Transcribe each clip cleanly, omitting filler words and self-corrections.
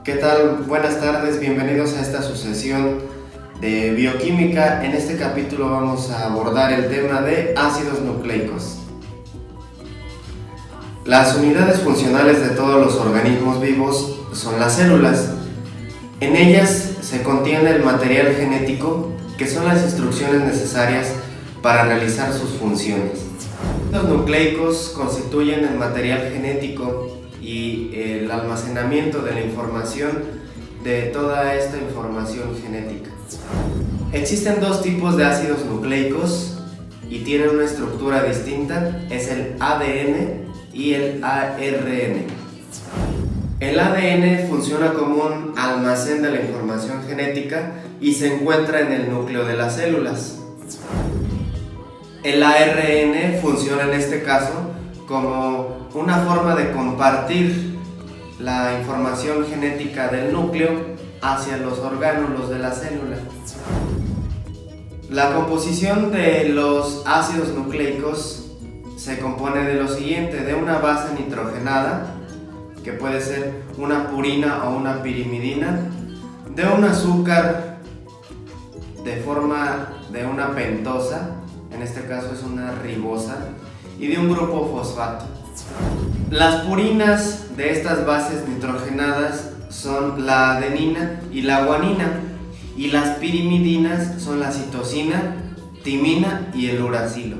¿Qué tal? Buenas tardes, bienvenidos a esta sucesión de bioquímica. En este capítulo vamos a abordar el tema de ácidos nucleicos. Las unidades funcionales de todos los organismos vivos son las células. En ellas se contiene el material genético, que son las instrucciones necesarias para realizar sus funciones. Los nucleicos constituyen el material genético y el almacenamiento de la información de toda esta información genética. Existen dos tipos de ácidos nucleicos y tienen una estructura distinta, es el ADN y el ARN. El ADN funciona como un almacén de la información genética y se encuentra en el núcleo de las células. El ARN funciona en este caso como una forma de compartir la información genética del núcleo hacia los orgánulos de la célula. La composición de los ácidos nucleicos se compone de lo siguiente: de una base nitrogenada, que puede ser una purina o una pirimidina, de un azúcar de forma de una pentosa, en este caso es una ribosa, y de un grupo fosfato. Las purinas de estas bases nitrogenadas son la adenina y la guanina, y las pirimidinas son la citosina, timina y el uracilo.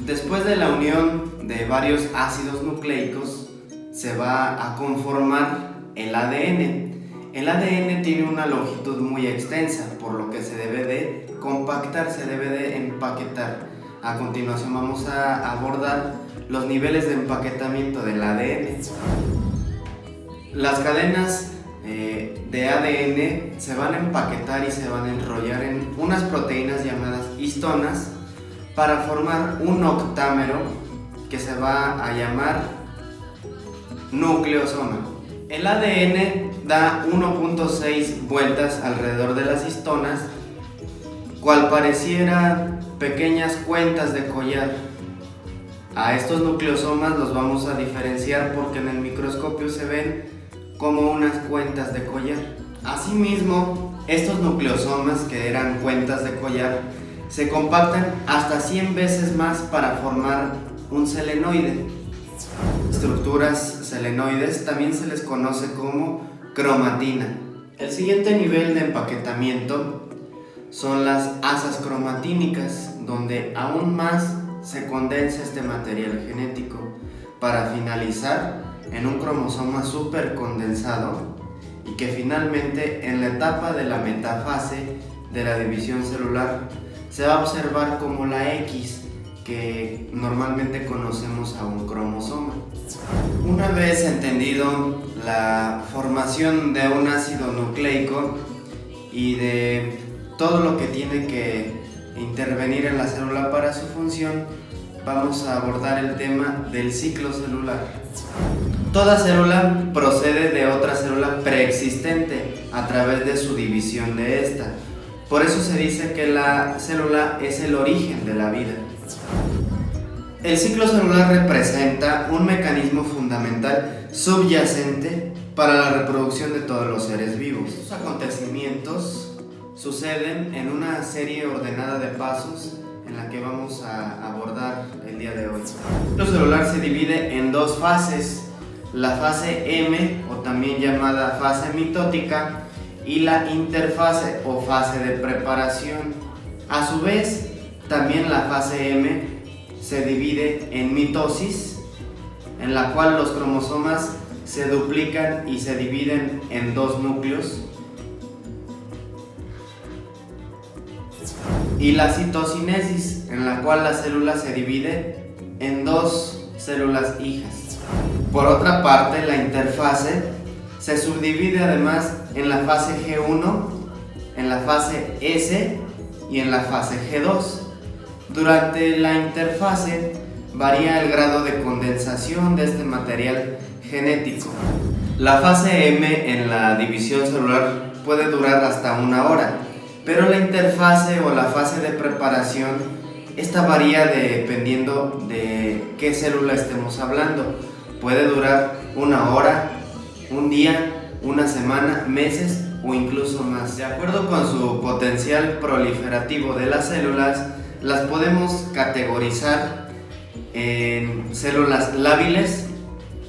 Después de la unión de varios ácidos nucleicos se va a conformar el ADN. El ADN tiene una longitud muy extensa, por lo que se debe de compactar, se debe de empaquetar. A continuación vamos a abordar los niveles de empaquetamiento del ADN. Las cadenas de ADN se van a empaquetar y se van a enrollar en unas proteínas llamadas histonas para formar un octámero que se va a llamar nucleosoma. El ADN da 1.6 vueltas alrededor de las histonas, cual pareciera pequeñas cuentas de collar. A estos nucleosomas los vamos a diferenciar porque en el microscopio se ven como unas cuentas de collar. Asimismo, estos nucleosomas, que eran cuentas de collar, se compactan hasta 100 veces más para formar un selenoide. Estructuras selenoides también se les conoce como cromatina. El siguiente nivel de empaquetamiento son las asas cromatínicas, donde aún más se condensa este material genético para finalizar en un cromosoma supercondensado, y que finalmente en la etapa de la metafase de la división celular se va a observar como la X que normalmente conocemos a un cromosoma. Una vez entendido la formación de un ácido nucleico y de todo lo que tiene que intervenir en la célula para su función, vamos a abordar el tema del ciclo celular. Toda célula procede de otra célula preexistente a través de su división de esta. Por eso se dice que la célula es el origen de la vida. El ciclo celular representa un mecanismo fundamental subyacente para la reproducción de todos los seres vivos. Estos acontecimientos suceden en una serie ordenada de pasos en la que vamos a abordar el día de hoy. El ciclo celular se divide en dos fases: la fase M, o también llamada fase mitótica, y la interfase o fase de preparación. A su vez, también la fase M se divide en mitosis, en la cual los cromosomas se duplican y se dividen en dos núcleos, y la citocinesis, en la cual la célula se divide en dos células hijas. Por otra parte, la interfase se subdivide además en la fase G1, en la fase S y en la fase G2. Durante la interfase varía el grado de condensación de este material genético. La fase M en la división celular puede durar hasta 1 hora, pero la interfase o la fase de preparación, esta varía dependiendo de qué célula estemos hablando. Puede durar 1 hora, un día una semana, meses o incluso más. De acuerdo con su potencial proliferativo de las células, las podemos categorizar en células lábiles,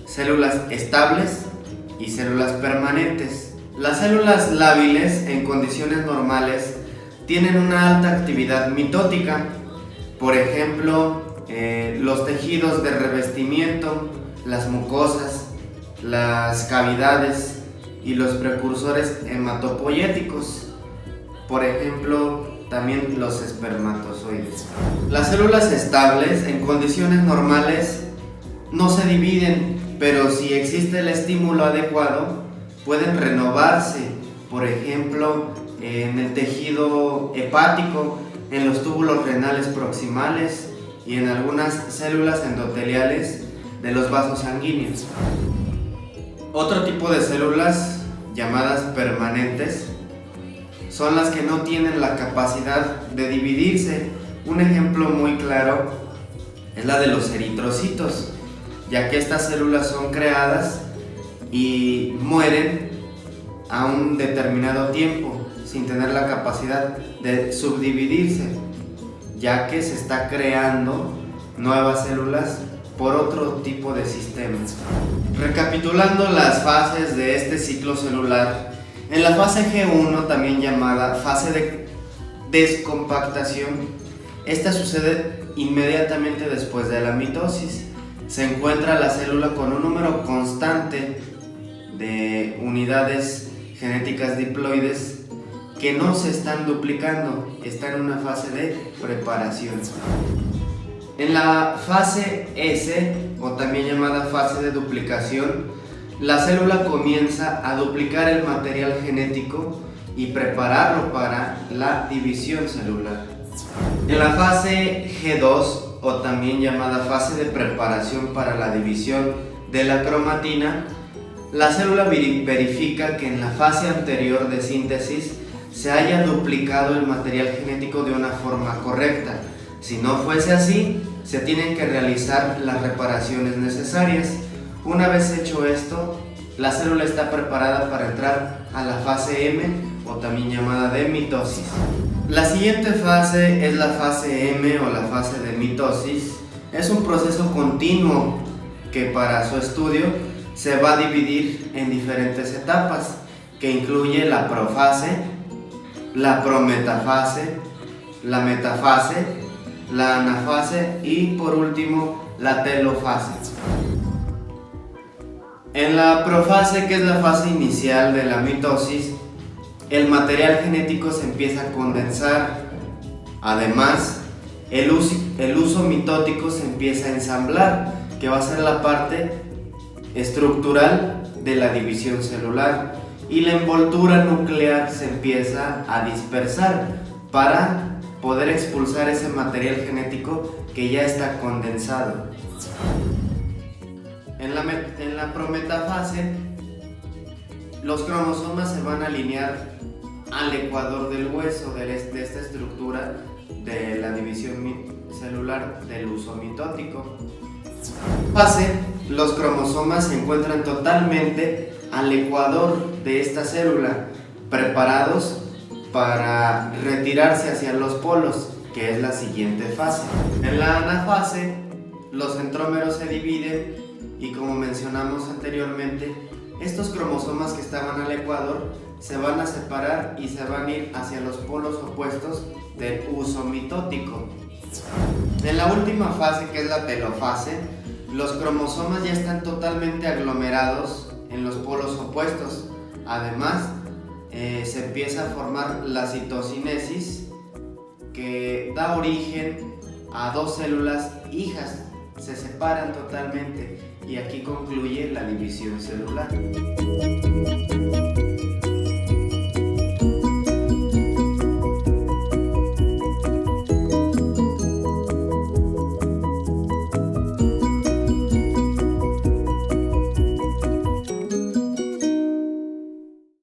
células estables y células permanentes. Las células lábiles en condiciones normales tienen una alta actividad mitótica. Por ejemplo, los tejidos de revestimiento, las mucosas, las cavidades y los precursores hematopoyéticos. Por ejemplo, también los espermatozoides. Las células estables en condiciones normales no se dividen, pero si existe el estímulo adecuado, pueden renovarse. Por ejemplo, en el tejido hepático, en los túbulos renales proximales y en algunas células endoteliales de los vasos sanguíneos. Otro tipo de células, llamadas permanentes, son las que no tienen la capacidad de dividirse. Un ejemplo muy claro es la de los eritrocitos, ya que estas células son creadas y mueren a un determinado tiempo sin tener la capacidad de subdividirse, ya que se está creando nuevas células por otro tipo de sistemas. Recapitulando las fases de este ciclo celular, en la fase G1, también llamada fase de descompactación, esta sucede inmediatamente después de la mitosis. Se encuentra la célula con un número constante de unidades genéticas diploides que no se están duplicando, está en una fase de preparación. En la fase S, o también llamada fase de duplicación, la célula comienza a duplicar el material genético y prepararlo para la división celular. En la fase G2, o también llamada fase de preparación para la división de la cromatina, la célula verifica que en la fase anterior de síntesis se haya duplicado el material genético de una forma correcta. Si no fuese así, se tienen que realizar las reparaciones necesarias. Una vez hecho esto, la célula está preparada para entrar a la fase M, o también llamada de mitosis. La siguiente fase es la fase M, o la fase de mitosis. Es un proceso continuo que para su estudio se va a dividir en diferentes etapas, que incluye la profase, la prometafase, la metafase, la anafase y por último la telofase. En la profase, que es la fase inicial de la mitosis, el material genético se empieza a condensar. Además, el uso mitótico se empieza a ensamblar, que va a ser la parte estructural de la división celular, y la envoltura nuclear se empieza a dispersar para poder expulsar ese material genético que ya está condensado. En la prometafase, los cromosomas se van a alinear al ecuador del hueso de esta estructura de la división celular del uso mitótico. En la fase, los cromosomas se encuentran totalmente al ecuador de esta célula, preparados para retirarse hacia los polos, que es la siguiente fase. En la anafase, los centrómeros se dividen y, como mencionamos anteriormente, estos cromosomas que estaban al ecuador se van a separar y se van a ir hacia los polos opuestos del uso mitótico. En la última fase, que es la telofase, los cromosomas ya están totalmente aglomerados en los polos opuestos. Además, se empieza a formar la citocinesis, que da origen a dos células hijas. Se separan totalmente y aquí concluye la división celular.